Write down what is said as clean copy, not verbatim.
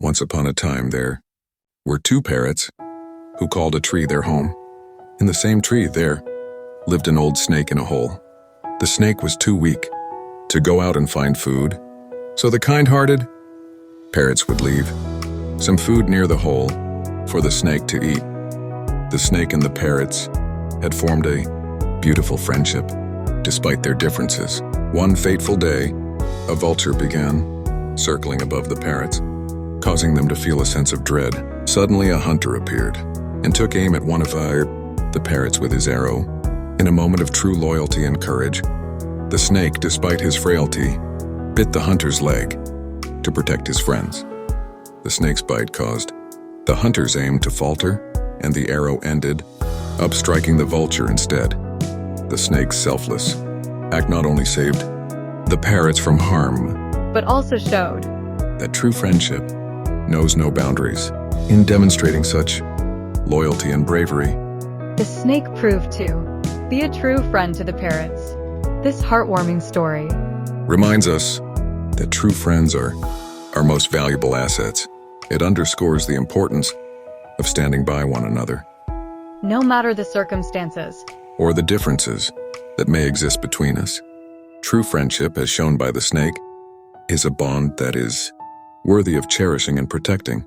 Once upon a time there were two parrots who called a tree their home. In the same tree there lived an old snake in a hole. The snake was too weak to go out and find food, so the kind-hearted parrots would leave some food near the hole for the snake to eat. The snake and the parrots had formed a beautiful friendship, despite their differences. One fateful day, a vulture began circling above the parrots, causing them to feel a sense of dread. Suddenly, a hunter appeared and took aim at one of the parrots with his arrow. In a moment of true loyalty and courage, the snake, despite his frailty, bit the hunter's leg to protect his friends. The snake's bite caused the hunter's aim to falter, and the arrow ended up striking the vulture instead. The snake's selfless act not only saved the parrots from harm, but also showed that true friendship knows no boundaries. In demonstrating such loyalty and bravery, the snake proved to be a true friend to the parrots. This heartwarming story reminds us that true friends are our most valuable assets. It underscores the importance of standing by one another, no matter the circumstances or the differences that may exist between us. True friendship, as shown by the snake, is a bond that is worthy of cherishing and protecting.